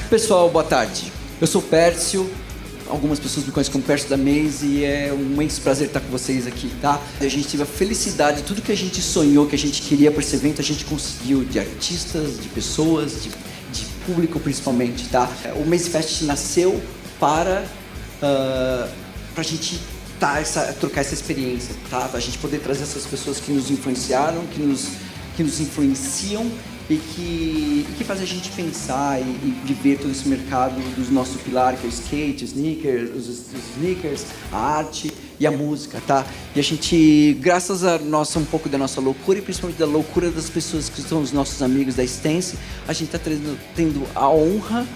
Pessoal, boa tarde. Eu sou o Pércio, algumas pessoas me conhecem como Pércio da Maze e é um imenso prazer estar com vocês aqui, tá? A gente teve a felicidade, tudo que a gente sonhou, que a gente queria para esse evento, a gente conseguiu, de artistas, de pessoas, de público principalmente, tá? O Maze Fest nasceu para a gente trocar essa experiência, tá? A gente poder trazer essas pessoas que nos influenciaram, que nos influenciam e que faz a gente pensar e viver todo esse mercado do nosso pilar, que é o skate, os sneakers, a arte e a música, tá? E a gente, graças a um pouco da nossa loucura e principalmente da loucura das pessoas que são os nossos amigos da Stance, a gente está tendo a honra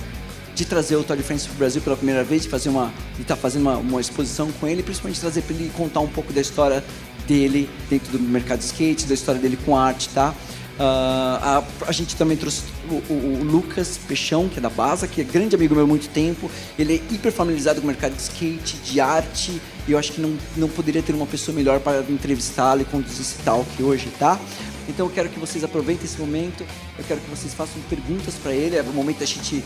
de trazer o Todd Francis para o Brasil pela primeira vez, de estar fazendo uma exposição com ele, principalmente trazer para ele contar um pouco da história dele dentro do mercado de skate, da história dele com arte, tá? A gente também trouxe o Lucas Peixão, que é da Baza, que é grande amigo meu há muito tempo. Ele é hiper familiarizado com o mercado de skate, de arte, e eu acho que não poderia ter uma pessoa melhor para entrevistá-lo e conduzir esse talk hoje, tá? Então eu quero que vocês aproveitem esse momento, eu quero que vocês façam perguntas para ele, é o momento da gente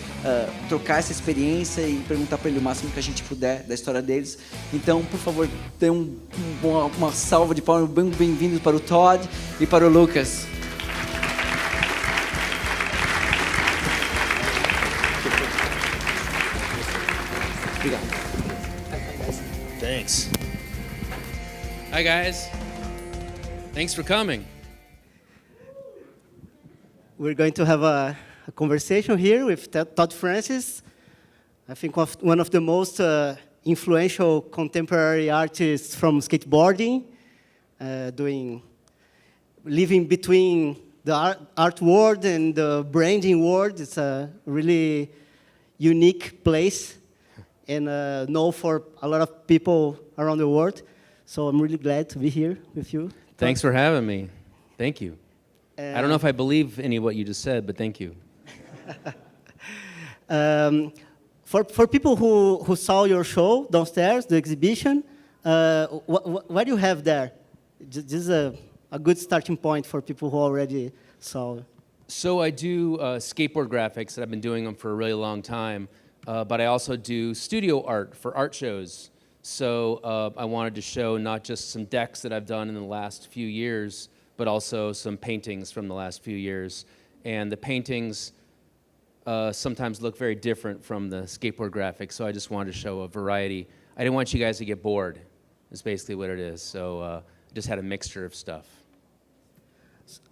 trocar essa experiência e perguntar para ele o máximo que a gente puder da história deles. Então, por favor, dê uma salva de palmas, bem-vindos para o Todd e para o Lucas. Thanks. Hi, guys. Thanks for coming. We're going to have a conversation here with Todd Francis, I think one of the most influential contemporary artists from skateboarding, living between the art world and the branding world. It's a really unique place and known for a lot of people around the world. So I'm really glad to be here with you. Thanks for having me. Thank you. I don't know if I believe any of what you just said, but thank you. For people who saw your show downstairs, the exhibition, what do you have there? This is a good starting point for people who already saw. So I do skateboard graphics, and I've been doing them for a really long time. But I also do studio art for art shows. So I wanted to show not just some decks that I've done in the last few years, but also some paintings from the last few years. And the paintings sometimes look very different from the skateboard graphics, so I just wanted to show a variety. I didn't want you guys to get bored, is basically what it is. So I just had a mixture of stuff.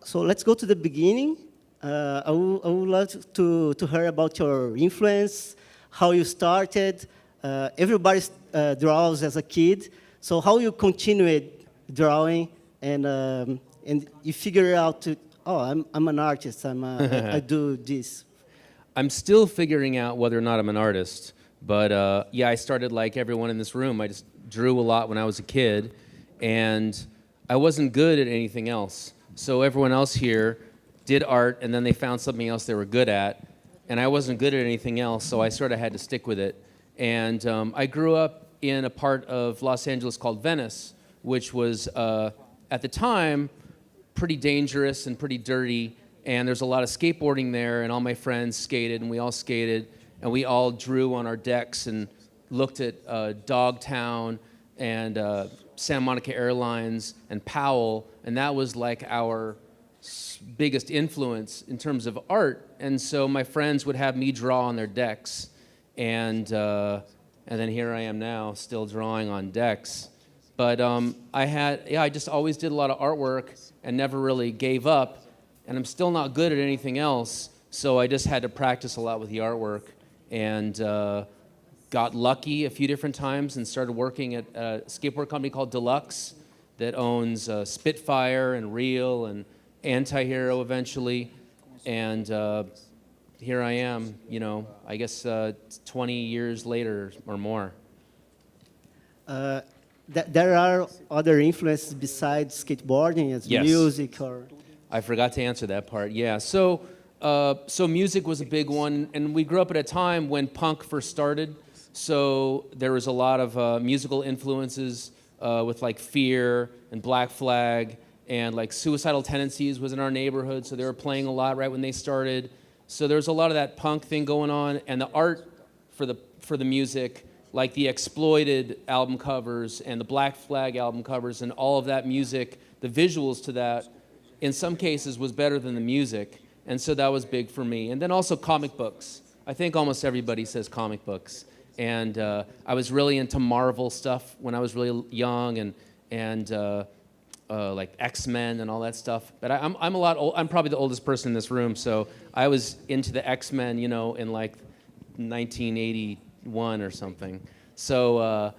So let's go to the beginning. I would love to hear about your influence, how you started. Everybody draws as a kid. So how you continued drawing and you figure out, I'm an artist. I do this. I'm still figuring out whether or not I'm an artist. But yeah, I started like everyone in this room. I just drew a lot when I was a kid. And I wasn't good at anything else. So everyone else here did art, and then they found something else they were good at. And I wasn't good at anything else, so I sort of had to stick with it. And I grew up in a part of Los Angeles called Venice, which was, at the time, pretty dangerous and pretty dirty. And there's a lot of skateboarding there, and all my friends skated, and we all skated. And we all drew on our decks and looked at Dogtown and Santa Monica Airlines and Powell. And that was like our biggest influence in terms of art. And so my friends would have me draw on their decks, and then here I am now still drawing on decks. But I just always did a lot of artwork and never really gave up, and I'm still not good at anything else, so I just had to practice a lot with the artwork, and got lucky a few different times and started working at a skateboard company called Deluxe that owns Spitfire and Reel and Anti-Hero eventually, and here I am, I guess 20 years later or more. There are other influences besides skateboarding, as Yes. music or... I forgot to answer that part, yeah. So music was a big one, and we grew up at a time when punk first started, so there was a lot of musical influences with like Fear and Black Flag, and like Suicidal Tendencies was in our neighborhood, so they were playing a lot right when they started. So there's a lot of that punk thing going on, and the art for the music, like the Exploited album covers and the Black Flag album covers and all of that music, the visuals to that, in some cases was better than the music. And so that was big for me. And then also comic books. I think almost everybody says comic books. And I was really into Marvel stuff when I was really young, and like X-Men and all that stuff. But I'm probably the oldest person in this room, so I was into the X-Men, you know, in like 1981 or something. So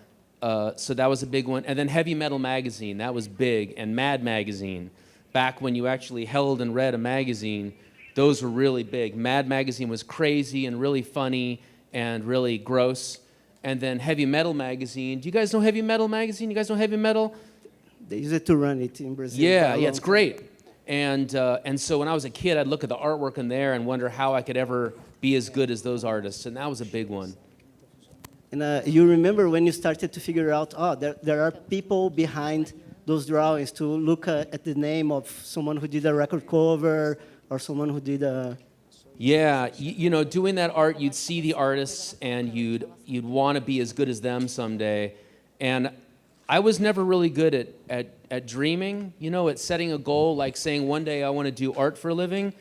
so that was a big one. And then Heavy Metal Magazine, that was big, and Mad Magazine. Back when you actually held and read a magazine, those were really big. Mad Magazine was crazy and really funny and really gross. And then Heavy Metal Magazine. Do you guys know Heavy Metal Magazine? You guys know Heavy Metal? They used to run it in Brazil. Yeah, it's great. And so when I was a kid, I'd look at the artwork in there and wonder how I could ever be as good as those artists. And that was a big one. And you remember when you started to figure out, there are people behind those drawings, to look at the name of someone who did a record cover or someone who did a... Yeah, you know, doing that art, you'd see the artists and you'd want to be as good as them someday. And I was never really good at dreaming, you know, at setting a goal, like saying one day I want to do art for a living.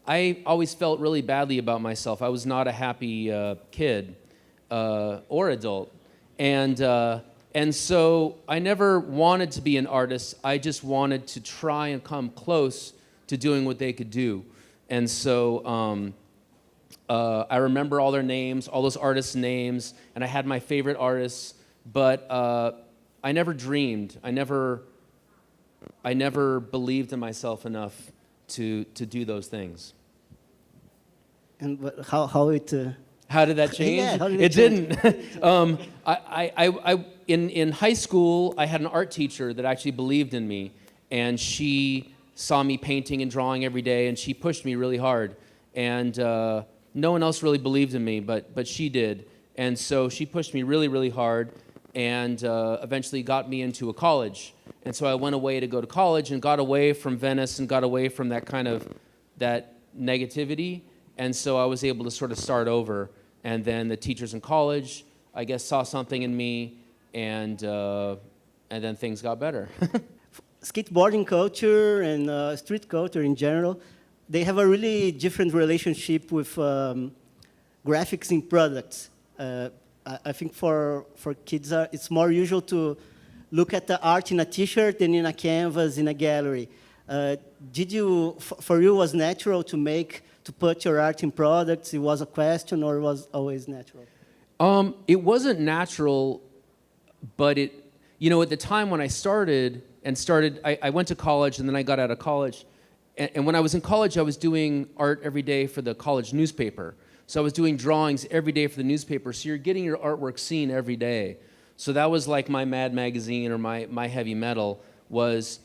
I always felt really badly about myself. I was not a happy kid or adult. And so I never wanted to be an artist. I just wanted to try and come close to doing what they could do. And so I remember all their names, all those artists' names, and I had my favorite artists, but I never dreamed. I never believed in myself enough to do those things. And how it... How did that change? Yeah, how did it change? didn't. In high school, I had an art teacher that actually believed in me, and she saw me painting and drawing every day, and she pushed me really hard. And no one else really believed in me, but she did. And so she pushed me really, really hard, and eventually got me into a college. And so I went away to go to college and got away from Venice and got away from that kind of that negativity. And so I was able to sort of start over. And then the teachers in college, I guess, saw something in me, and then things got better. Skateboarding culture and street culture in general, they have a really different relationship with graphics in products. I think for kids, it's more usual to look at the art in a T-shirt than in a canvas in a gallery. For you, was natural to put your art in products? It was a question, or it was always natural? It wasn't natural, but at the time when I started, I went to college and then I got out of college. And when I was in college, I was doing art every day for the college newspaper. So I was doing drawings every day for the newspaper. So you're getting your artwork seen every day. So that was like my Mad Magazine or my Heavy Metal was,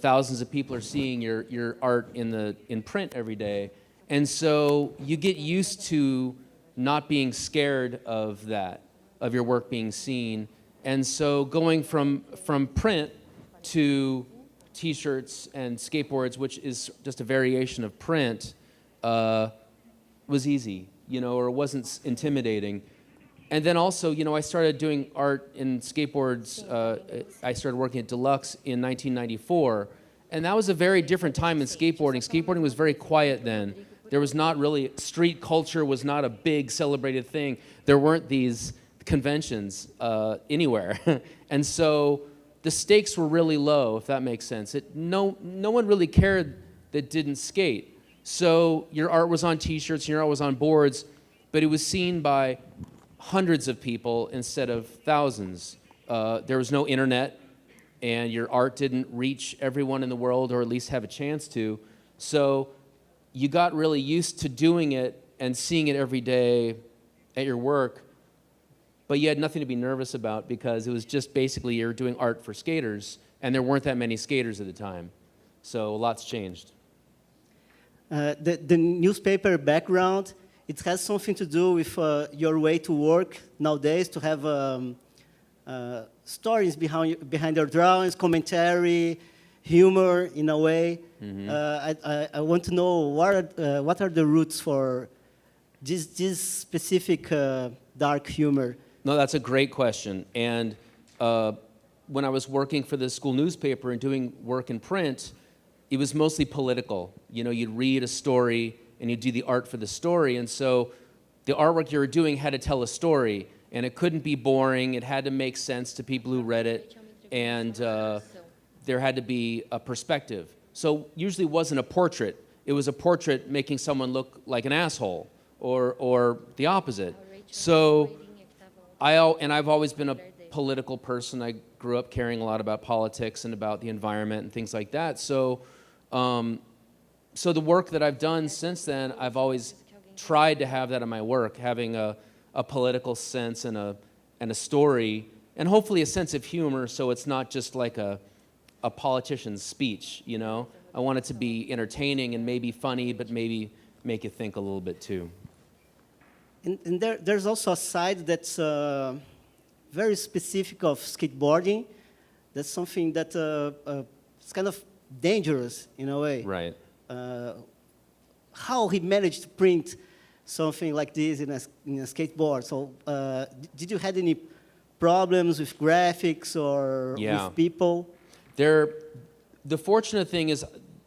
thousands of people are seeing your art in print every day. And so you get used to not being scared of that, of your work being seen. And so going from print to T-shirts and skateboards, which is just a variation of print, was easy, or it wasn't intimidating. And then also, I started doing art in skateboards. I started working at Deluxe in 1994. And that was a very different time in skateboarding. Skateboarding was very quiet then. There was not really, street culture was not a big celebrated thing. There weren't these conventions anywhere. And so the stakes were really low, if that makes sense. No one really cared that didn't skate. So your art was on T-shirts, your art was on boards, but it was seen by hundreds of people instead of thousands. There was no internet, and your art didn't reach everyone in the world, or at least have a chance to. So you got really used to doing it and seeing it every day at your work, but you had nothing to be nervous about because it was just basically you're doing art for skaters, and there weren't that many skaters at the time. So a lot's changed. The newspaper background, it has something to do with your way to work nowadays, to have stories behind your drawings, commentary, humor in a way. I want to know what are the roots for this specific dark humor. No, that's a great question. And when I was working for the school newspaper and doing work in print, it was mostly political. You know, you'd read a story and you'd do the art for the story. And so the artwork you were doing had to tell a story. And it couldn't be boring. It had to make sense to people who read it. And there had to be a perspective. So usually it wasn't a portrait. It was a portrait making someone look like an asshole or the opposite. So I've always been a political person. I grew up caring a lot about politics and about the environment and things like that. So the work that I've done since then, I've always tried to have that in my work, having a political sense and a story, and hopefully a sense of humor, so it's not just like a politician's speech, you know? I want it to be entertaining and maybe funny, but maybe make you think a little bit too. And there's also a side that's very specific of skateboarding. That's something that it's kind of dangerous in a way. Right. How he managed to print something like this in a skateboard. So did you had any problems with graphics or with people? The fortunate thing is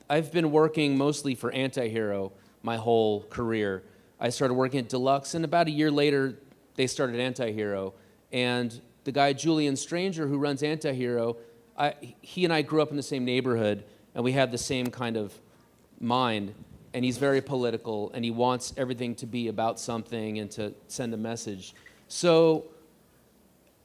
I've been working mostly for Antihero my whole career. I started working at Deluxe, and about a year later, they started Antihero. And the guy, Julian Stranger, who runs Antihero, he and I grew up in the same neighborhood, and we had the same kind of mind. And he's very political, and he wants everything to be about something and to send a message. So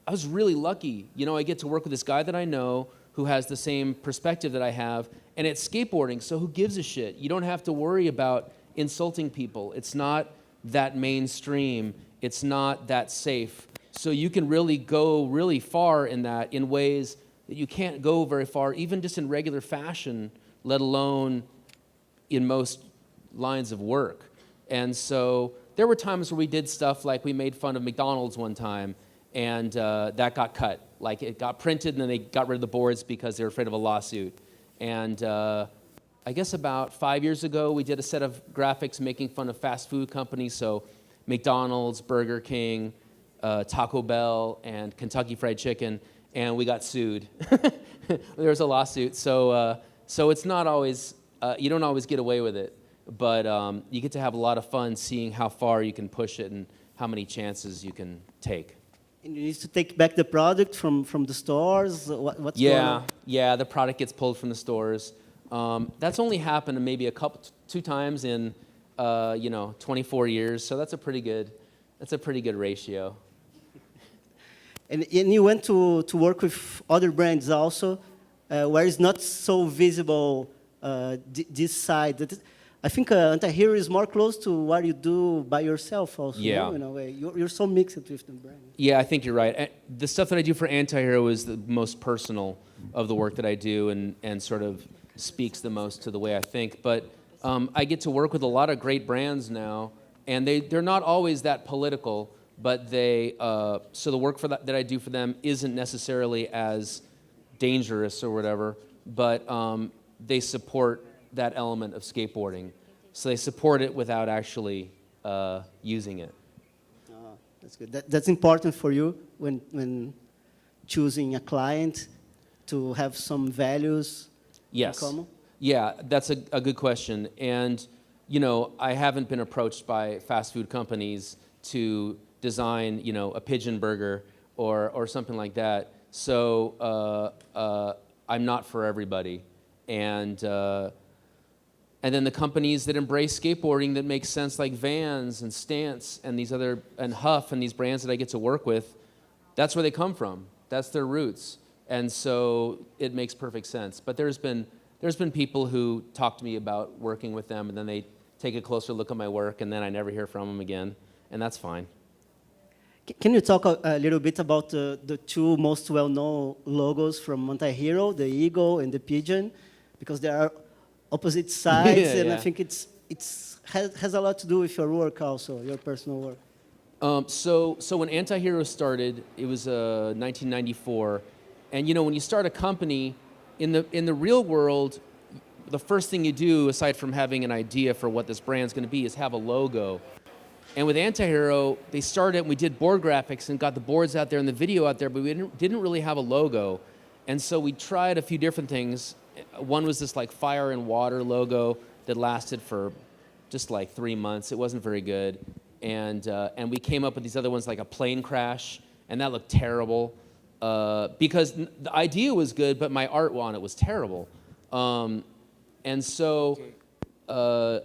I was really lucky. You know, I get to work with this guy that I know who has the same perspective that I have, and it's skateboarding, so who gives a shit? You don't have to worry about insulting people. It's not that mainstream. It's not that safe. So you can really go really far in that in ways that you can't go very far, even just in regular fashion, let alone in most lines of work. And so there were times where we did stuff like we made fun of McDonald's one time, and that got cut. Like it got printed and then they got rid of the boards because they were afraid of a lawsuit. And I guess about 5 years ago, we did a set of graphics making fun of fast food companies. So McDonald's, Burger King, Taco Bell, and Kentucky Fried Chicken, and we got sued. There was a lawsuit. So it's not always, you don't always get away with it, but you get to have a lot of fun seeing how far you can push it and how many chances you can take. And you need to take back the product from the stores? What's going on? Yeah, the product gets pulled from the stores. That's only happened maybe two times in 24 years, so that's a pretty good ratio. And you went to work with other brands also, where it's not so visible this side. I think Antihero is more close to what you do by yourself also, yeah. In a way. You're so mixed with the brand. Yeah, I think you're right. The stuff that I do for Antihero is the most personal of the work that I do and sort of speaks the most to the way I think. But I get to work with a lot of great brands now, and they're not always that political, but so the work that I do for them isn't necessarily as dangerous or whatever, but they support that element of skateboarding. So they support it without actually using it. Oh, that's good. That's important for you when choosing a client to have some values in common? Yeah, that's a good question. And, I haven't been approached by fast food companies to design, a pigeon burger or something like that. So I'm not for everybody. And then the companies that embrace skateboarding that make sense, like Vans and Stance and and Huff and these brands that I get to work with, that's where they come from. That's their roots. And so it makes perfect sense. But there's been people who talk to me about working with them, and then they take a closer look at my work, and then I never hear from them again, and that's fine. Can you talk a little bit about the two most well-known logos from Antihero, the eagle and the pigeon? Because they are opposite sides, and I think it has a lot to do with your work also, your personal work. So when Antihero started, it was 1994, and when you start a company, in the real world, the first thing you do, aside from having an idea for what this brand's going to be, is have a logo. And with Antihero, they started, and we did board graphics and got the boards out there and the video out there, but we didn't really have a logo. And so we tried a few different things. One was this like fire and water logo that lasted for just like 3 months. It wasn't very good. And we came up with these other ones like a plane crash, and that looked terrible because the idea was good, but my art on it was terrible. And so the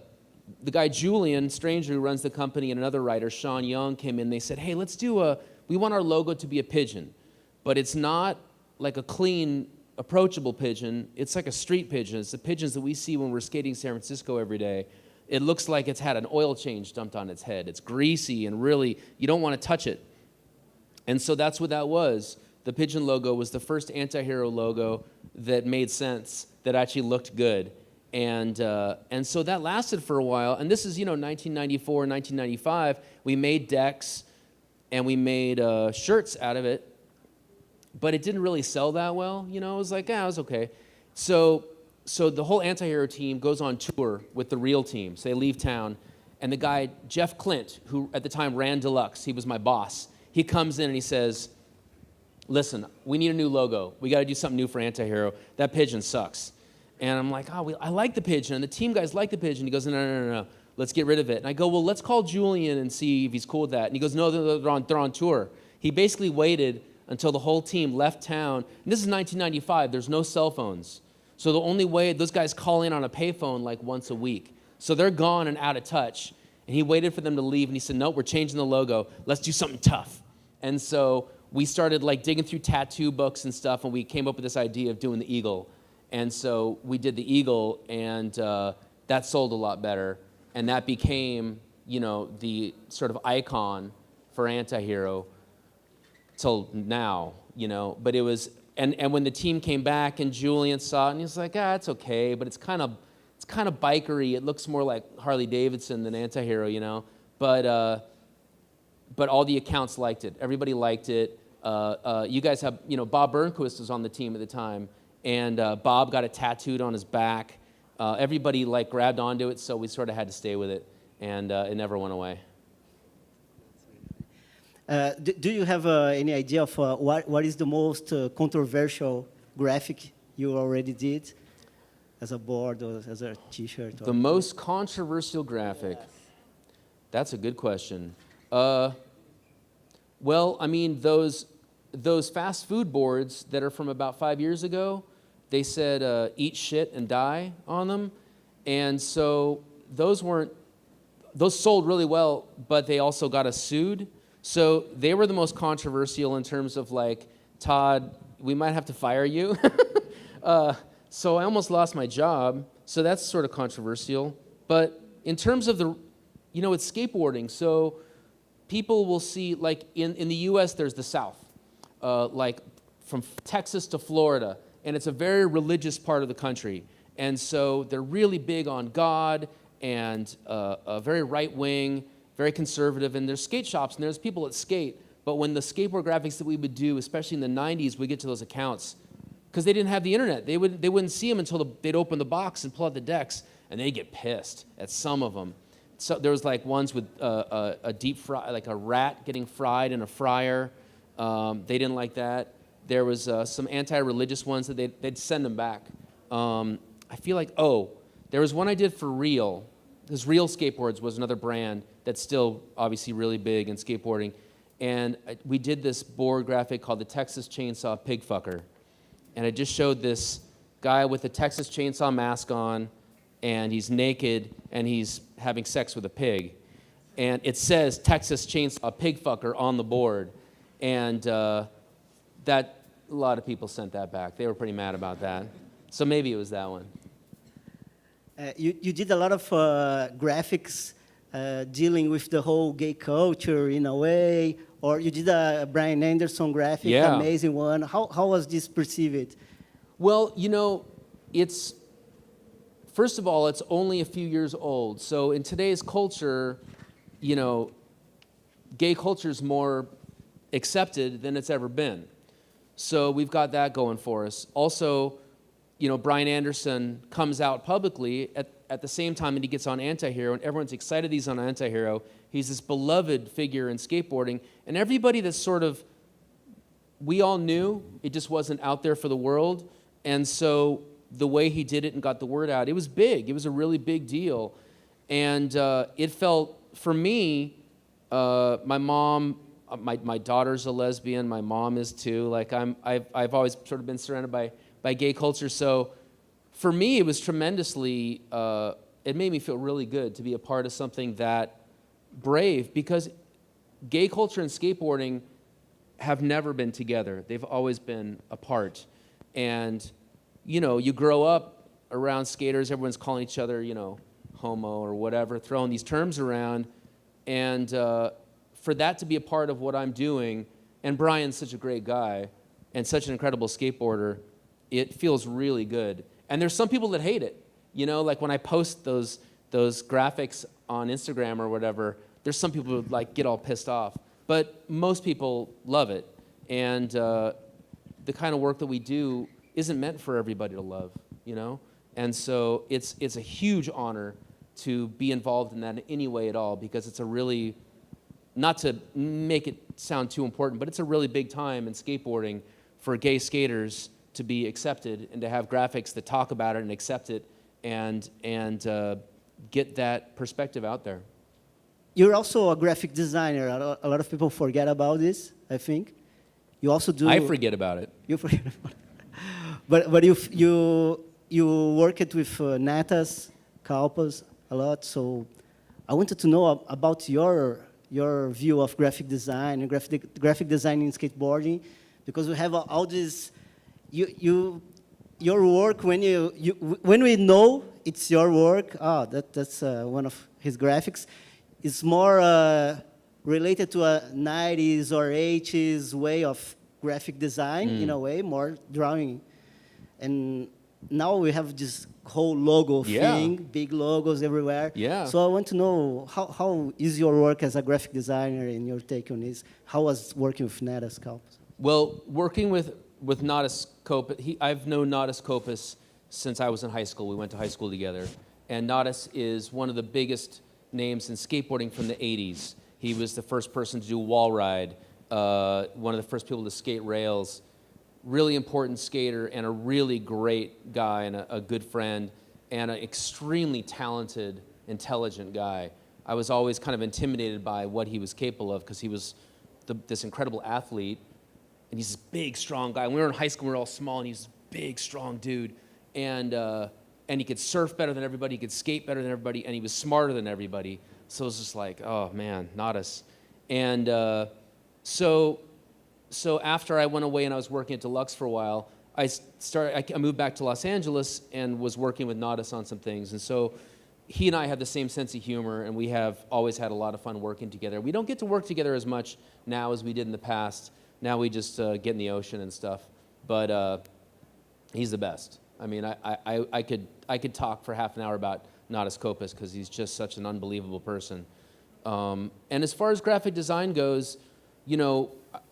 guy Julian Stranger, who runs the company, and another writer, Sean Young, came in. They said, hey, we want our logo to be a pigeon, but it's not like a clean, approachable pigeon. It's like a street pigeon. It's the pigeons that we see when we're skating San Francisco every day. It looks like it's had an oil change dumped on its head. It's greasy and really, you don't want to touch it. And so that's what that was. The pigeon logo was the first Antihero logo that made sense, that actually looked good. And so that lasted for a while. And this is, 1994, 1995. We made decks and we made shirts out of it. But it didn't really sell that well. It was like, it was okay. So the whole Antihero team goes on tour with the real team. So they leave town. And the guy, Jeff Clint, who at the time ran Deluxe, he was my boss. He comes in and he says, listen, we need a new logo. We got to do something new for Antihero. That pigeon sucks. And I'm like, I like the pigeon. And the team guys like the pigeon. He goes, no. Let's get rid of it. And I go, well, let's call Julian and see if he's cool with that. And he goes, no, they're on tour. He basically waited until the whole team left town. And this is 1995. There's no cell phones. So the only way, those guys call in on a payphone like once a week. So they're gone and out of touch. And he waited for them to leave. And he said, no, we're changing the logo. Let's do something tough. And so we started like digging through tattoo books and stuff. And we came up with this idea of doing the eagle. And so we did the eagle, and that sold a lot better. And that became, the sort of icon for Antihero till now, But it was, and when the team came back and Julian saw it, and he was like, it's okay, but it's kind of bikery. It looks more like Harley Davidson than Antihero, But all the accounts liked it. Everybody liked it. You guys have, Bob Burnquist was on the team at the time. And Bob got it tattooed on his back. Everybody grabbed onto it, so we sort of had to stay with it, and it never went away. Do you have any idea of what is the most controversial graphic you already did as a board or as a T-shirt? The most controversial graphic? Yes. That's a good question. Well, I mean, those fast food boards that are from about 5 years ago, they said eat shit and die on them. And so those sold really well, but they also got us sued. So they were the most controversial in terms of Todd, we might have to fire you. So I almost lost my job. So that's sort of controversial. But in terms of it's skateboarding. So people will see, in the US, there's the South. From Texas to Florida, and it's a very religious part of the country. And so they're really big on God and very right-wing, very conservative, and there's skate shops, and there's people that skate, but when the skateboard graphics that we would do, especially in the 90s, we get to those accounts, because they didn't have the internet. They wouldn't see them until they'd open the box and pull out the decks, and they'd get pissed at some of them. So there was ones with a deep fry, like a rat getting fried in a fryer. They didn't like that. There was some anti-religious ones that they'd send them back. I feel there was one I did for Real. Because Real Skateboards was another brand that's still obviously really big in skateboarding. And we did this board graphic called the Texas Chainsaw Pig Fucker. And it just showed this guy with a Texas Chainsaw mask on, and he's naked, and he's having sex with a pig. And it says Texas Chainsaw Pig Fucker on the board. And that a lot of people sent that back. They were pretty mad about that. So maybe it was that one. You did a lot of graphics dealing with the whole gay culture in a way, or you did a Brian Anderson graphic, amazing one. How was this perceived? Well, it's, first of all, it's only a few years old. So in today's culture, gay culture is more accepted than it's ever been. So we've got that going for us. Also, Brian Anderson comes out publicly at the same time that he gets on Anti-Hero, and everyone's excited he's on Anti-Hero. He's this beloved figure in skateboarding, and everybody that's sort of, we all knew, it just wasn't out there for the world, and so the way he did it and got the word out, it was big. It was a really big deal, and it felt, for me, my mom, my daughter's a lesbian, my mom is too, like I've always sort of been surrounded by gay culture, so for me it was tremendously, it made me feel really good to be a part of something that brave, because gay culture and skateboarding have never been together. They've always been apart. And, you grow up around skaters, everyone's calling each other, homo or whatever, throwing these terms around. And for that to be a part of what I'm doing, and Brian's such a great guy and such an incredible skateboarder, it feels really good. And there's some people that hate it. Like when I post those graphics on Instagram or whatever, there's some people who like get all pissed off. But most people love it. And the kind of work that we do isn't meant for everybody to love, And so it's a huge honor to be involved in that in any way at all, because it's a really, not to make it sound too important, but it's a really big time in skateboarding for gay skaters to be accepted and to have graphics that talk about it and accept it and get that perspective out there. You're also a graphic designer. A lot of people forget about this, I think. You also do... I forget about it. You forget about it. But you worked with Natas, Kalpas a lot, so I wanted to know about your view of graphic design and graphic design in skateboarding, because we have all this... Your work, when we know it's your work, that's one of his graphics, it's more related to a 90s or 80s way of graphic design, in a way, more drawing. And now we have this whole logo thing, big logos everywhere. Yeah. So I want to know, how is your work as a graphic designer, and your take on this? How was working with Natas Kalpas? Well, working with Natas Kopas, I've known Natas Kopas since I was in high school. We went to high school together. And Natas is one of the biggest names in skateboarding from the 80s. He was the first person to do wall ride, one of the first people to skate rails. Really important skater and a really great guy and a good friend and an extremely talented, intelligent guy. I was always kind of intimidated by what he was capable of, because he was this incredible athlete. And he's this big, strong guy. When we were in high school, we were all small, and he's this big, strong dude. And he could surf better than everybody, he could skate better than everybody, and he was smarter than everybody. So it was just like, oh man, Natas. And so after I went away and I was working at Deluxe for a while, I moved back to Los Angeles and was working with Natas on some things. And so he and I have the same sense of humor, and we have always had a lot of fun working together. We don't get to work together as much now as we did in the past. Now we just get in the ocean and stuff. But he's the best. I mean, I could talk for half an hour about Natas Kopas, because he's just such an unbelievable person. And as far as graphic design goes,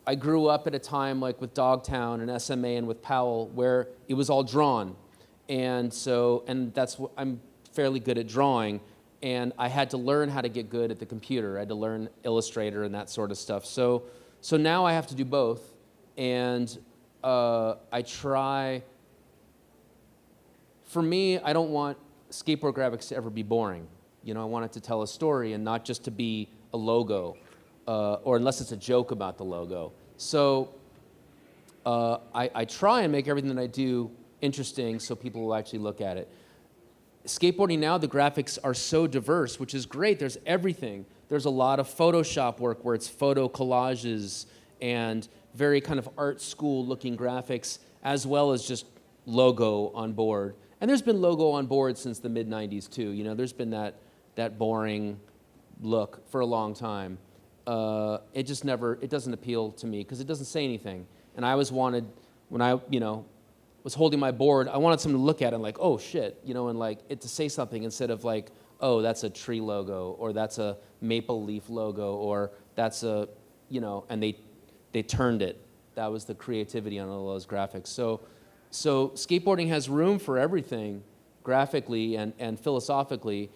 I grew up at a time like with Dogtown and SMA and with Powell, where it was all drawn. And that's what I'm fairly good at drawing. And I had to learn how to get good at the computer. I had to learn Illustrator and that sort of stuff. So now I have to do both. And I try... For me, I don't want skateboard graphics to ever be boring. I want it to tell a story and not just to be a logo, or unless it's a joke about the logo. So I try and make everything that I do interesting so people will actually look at it. Skateboarding now, the graphics are so diverse, which is great. There's everything. There's a lot of Photoshop work where it's photo collages and very kind of art school looking graphics, as well as just logo on board. And there's been logo on board since the mid-90s too. There's been that boring look for a long time. It doesn't appeal to me because it doesn't say anything. And I always wanted, when I, was holding my board, I wanted someone to look at it and like, oh shit, and like it to say something instead of like, oh, that's a tree logo, or that's a maple leaf logo, or that's a, and they turned it. That was the creativity on all those graphics. So So skateboarding has room for everything, graphically and philosophically.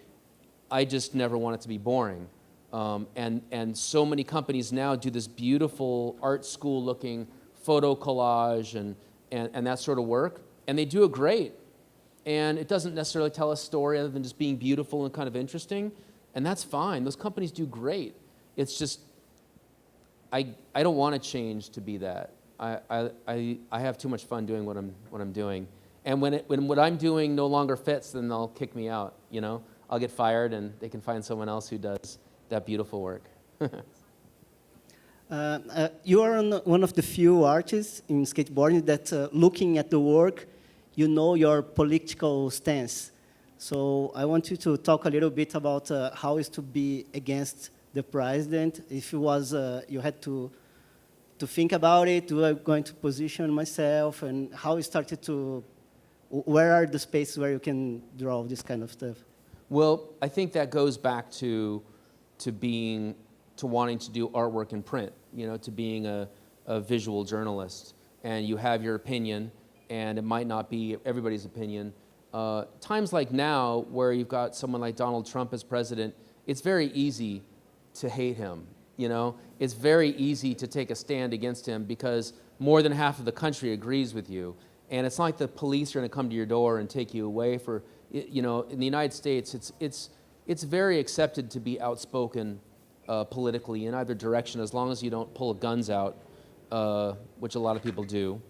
I just never want it to be boring. And so many companies now do this beautiful art school looking photo collage and that sort of work, and they do it great. And it doesn't necessarily tell a story other than just being beautiful and kind of interesting, and that's fine. Those companies do great. It's just, I don't want to change to be that. I have too much fun doing what I'm doing. And when what I'm doing no longer fits, then they'll kick me out, you know? I'll get fired and they can find someone else who does that beautiful work. You are one of the few artists in skateboarding that looking at the work, you know your political stance. So I want you to talk a little bit about how is to be against the president. If it was, you had to think about it, do I going to position myself, and how you started to, where are the spaces where you can draw this kind of stuff? Well, I think that goes back to wanting to do artwork in print, you know, to being a visual journalist. And you have your opinion, and it might not be everybody's opinion. Times like now, where you've got someone like Donald Trump as president, it's very easy to hate him, you know? It's very easy to take a stand against him because more than half of the country agrees with you. And it's not like the police are gonna come to your door and take you away for, you know, in the United States, it's very accepted to be outspoken politically in either direction, as long as you don't pull guns out, which a lot of people do.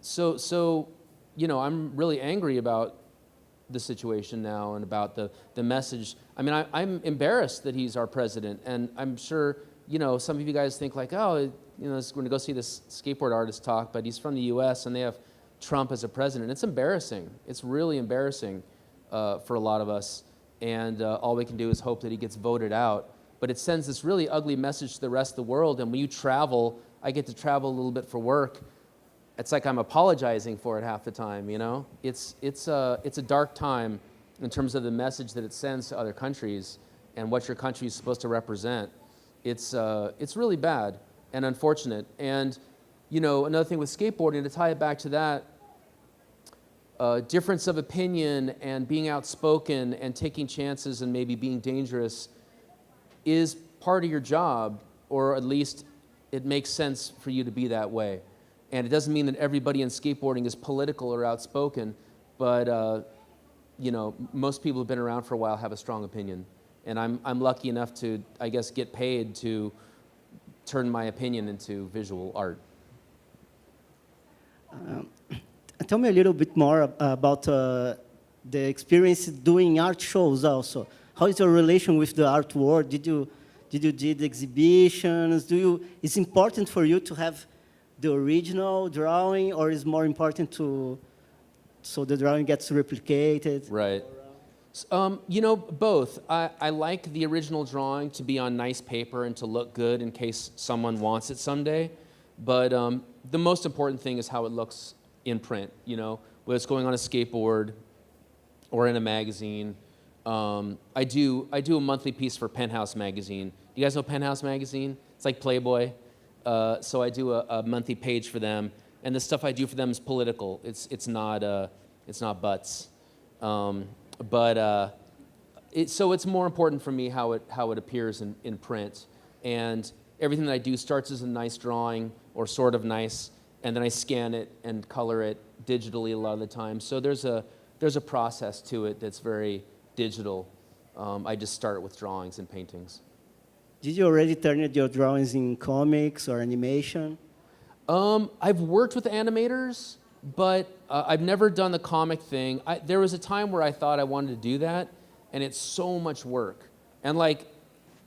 So you know, I'm really angry about the situation now and about the message. I mean, I'm embarrassed that he's our president, and I'm sure, you know, some of you guys think like, oh, you know, we're gonna go see this skateboard artist talk, but he's from the US and they have Trump as a president. It's embarrassing. It's really embarrassing for a lot of us. And all we can do is hope that he gets voted out. But it sends this really ugly message to the rest of the world. And when you travel, I get to travel a little bit for work. It's like I'm apologizing for it half the time, you know? It's a dark time in terms of the message that it sends to other countries and what your country is supposed to represent. It's really bad and unfortunate. And you know, another thing with skateboarding, to tie it back to that, difference of opinion and being outspoken and taking chances and maybe being dangerous is part of your job, or at least it makes sense for you to be that way. And it doesn't mean that everybody in skateboarding is political or outspoken, but you know, most people who've been around for a while have a strong opinion. And I'm lucky enough to, I guess, get paid to turn my opinion into visual art. Tell me a little bit more about the experience doing art shows also. How is your relation with the art world? Did you did exhibitions? It's important for you to have the original drawing, or is more important so the drawing gets replicated? Right. You know, both. I like the original drawing to be on nice paper and to look good in case someone wants it someday. But the most important thing is how it looks in print, you know, whether it's going on a skateboard or in a magazine. I do a monthly piece for Penthouse magazine. You guys know Penthouse magazine? It's like Playboy. So I do a monthly page for them, and the stuff I do for them is political. It's not butts. So it's more important for me how it appears in print. And everything that I do starts as a nice drawing, or sort of nice, and then I scan it and color it digitally a lot of the time. So there's a process to it that's very digital. I just start with drawings and paintings. Did you already turn your drawings in comics or animation? I've worked with animators, but I've never done the comic thing. There was a time where I thought I wanted to do that, and it's so much work. And like,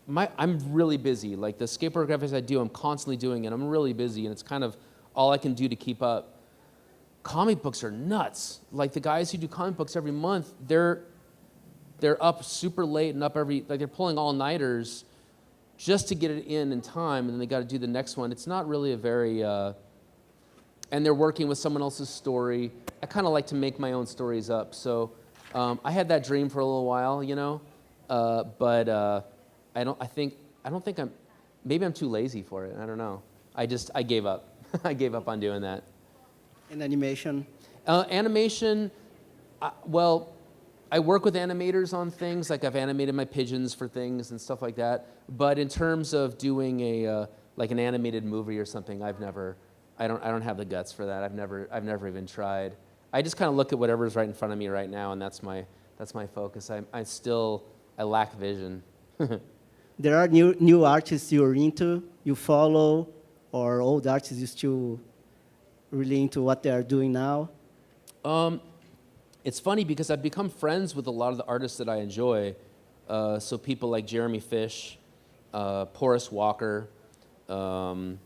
I'm really busy. Like the skateboard graphics I do, I'm constantly doing it. I'm really busy, and it's kind of all I can do to keep up. Comic books are nuts. Like the guys who do comic books every month, they're up super late and up like they're pulling all-nighters just to get it in time, and then they got to do the next one. It's not really a very, and they're working with someone else's story. I kind of like to make my own stories up. So I had that dream for a little while, you know, but maybe I'm too lazy for it. I don't know. I gave up. I gave up on doing that. In animation? Animation, well, I work with animators on things, like I've animated my pigeons for things and stuff like that. But in terms of doing like an animated movie or something, I don't have the guts for that. I've never even tried. I just kind of look at whatever's right in front of me right now, and that's my focus. I lack vision. There are new artists you're into, you follow, or old artists you still really into what they are doing now? It's funny because I've become friends with a lot of the artists that I enjoy. So people like Jeremy Fish, Porus Walker, trying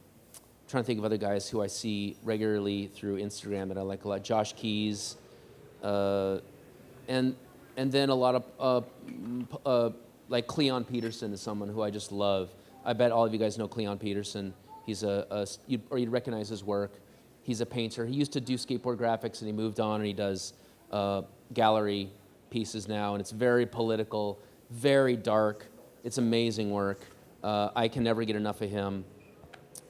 to think of other guys who I see regularly through Instagram that I like a lot. Josh Keys, and then a lot of like Cleon Peterson is someone who I just love. I bet all of you guys know Cleon Peterson. He's you'd recognize his work. He's a painter. He used to do skateboard graphics, and he moved on, and he does gallery pieces now, and it's very political, very dark. It's amazing work. I can never get enough of him.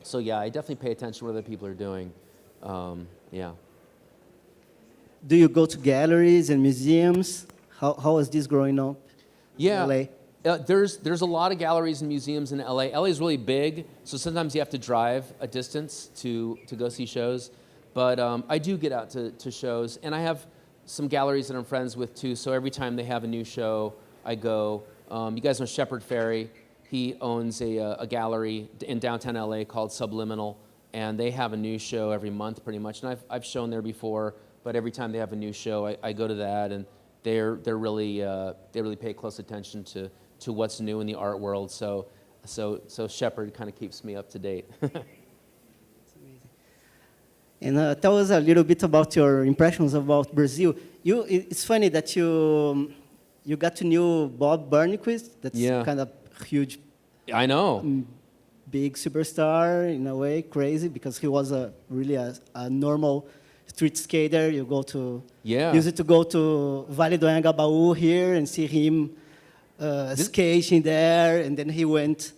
So yeah, I definitely pay attention to what other people are doing. Yeah. Do you go to galleries and museums? How is this growing up Yeah. in LA? There's a lot of galleries and museums in LA. LA is really big, so sometimes you have to drive a distance to go see shows. But I do get out to shows, and I have some galleries that I'm friends with too. So every time they have a new show, I go. You guys know Shepard Fairey. He owns a gallery in downtown LA called Subliminal, and they have a new show every month pretty much. And I've shown there before, but every time they have a new show, I go to that, and they really pay close attention to what's new in the art world. So Shepard kind of keeps me up to date. And tell us a little bit about your impressions about Brazil. It's funny that you got to know Bob Burnquist. That's kind of huge. I know. Big superstar in a way, crazy, because he was really a normal street skater. You used to go to Vale do Anhangabaú here and see him skating there, and then he went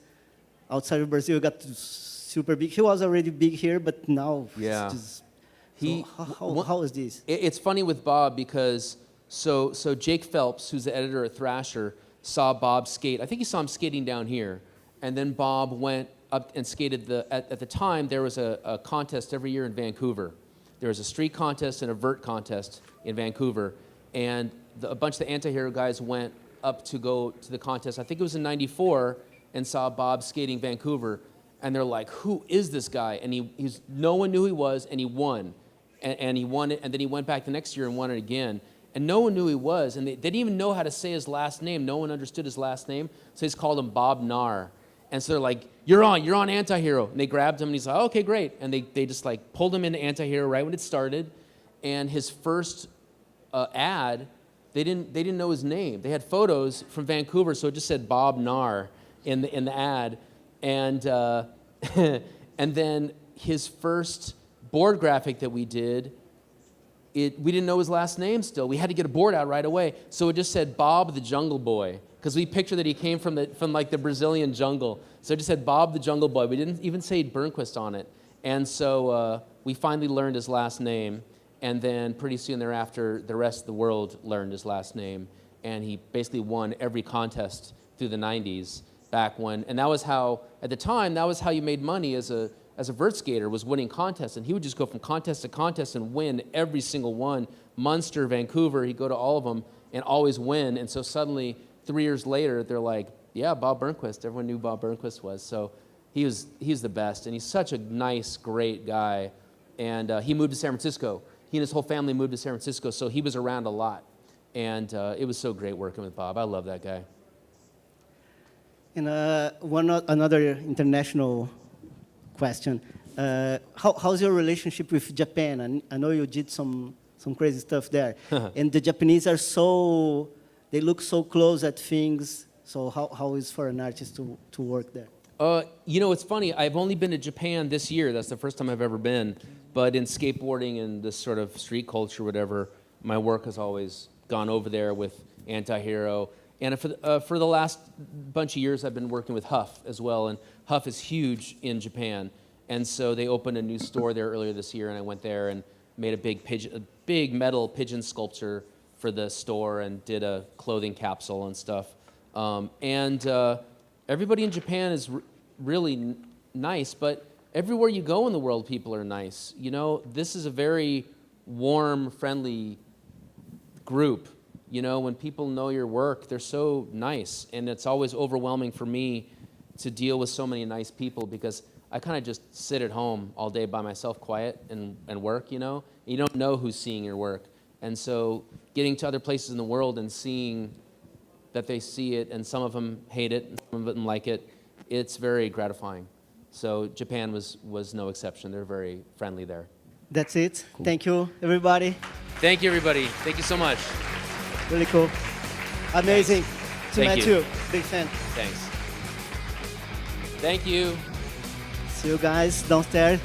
outside of Brazil, got super big. He was already big here, but now it's just, how is this? It's funny with Bob because so Jake Phelps, who's the editor at Thrasher, saw Bob skate. I think he saw him skating down here, and then Bob went up and skated at the time there was a contest every year in Vancouver. There was a street contest and a vert contest in Vancouver, and a bunch of the anti-hero guys went up to go to the contest. I think it was in '94, and saw Bob skating Vancouver, and they're like, "Who is this guy?" And no one knew who he was, and he won, and he won it, and then he went back the next year and won it again, and no one knew who he was, and they didn't even know how to say his last name. No one understood his last name, so they just called him Bob Gnar. And so they're like, you're on Anti-Hero. And they grabbed him, and he's like, oh, okay, great. And they just like pulled him into Anti-Hero right when it started. And his first ad, they didn't know his name. They had photos from Vancouver, so it just said Bob Gnar in the ad. And and then his first board graphic that we did, we didn't know his last name still. We had to get a board out right away. So it just said Bob the Jungle Boy, because we pictured that he came from like the Brazilian jungle. So it just said Bob the Jungle Boy. We didn't even say Burnquist on it. And so we finally learned his last name. And then pretty soon thereafter, the rest of the world learned his last name. And he basically won every contest through the 90s back when. And that was how, at the time, that was how you made money as a vert skater, was winning contests. And he would just go from contest to contest and win every single one. Munster, Vancouver, he'd go to all of them and always win. And so suddenly, 3 years later, they're like, yeah, Bob Burnquist. Everyone knew Bob Burnquist was. So he's the best. And he's such a nice, great guy. And he moved to San Francisco. He and his whole family moved to San Francisco, so he was around a lot. And it was so great working with Bob. I love that guy. And another international question. How's your relationship with Japan? I know you did some crazy stuff there. And the Japanese are they look so close at things. So how is for an artist to work there? It's funny. I've only been to Japan this year. That's the first time I've ever been. But in skateboarding and this sort of street culture, whatever, my work has always gone over there with Anti-Hero. And for the last bunch of years, I've been working with Huff as well. And Huff is huge in Japan. And so they opened a new store there earlier this year, and I went there and made a big metal pigeon sculpture for the store and did a clothing capsule and stuff. Everybody in Japan is really nice, but everywhere you go in the world, people are nice. You know, this is a very warm, friendly group. You know, when people know your work, they're so nice. And it's always overwhelming for me to deal with so many nice people because I kind of just sit at home all day by myself, quiet, and work, you know? You don't know who's seeing your work. And so getting to other places in the world and seeing that they see it, and some of them hate it, and some of them like it, it's very gratifying. So Japan was no exception. They're very friendly there. That's it. Cool. Thank you, everybody. Thank you, everybody. Thank you so much. Really cool. Amazing. To Thank meet you. you. Big fan. Thanks. Thank you. See you guys downstairs.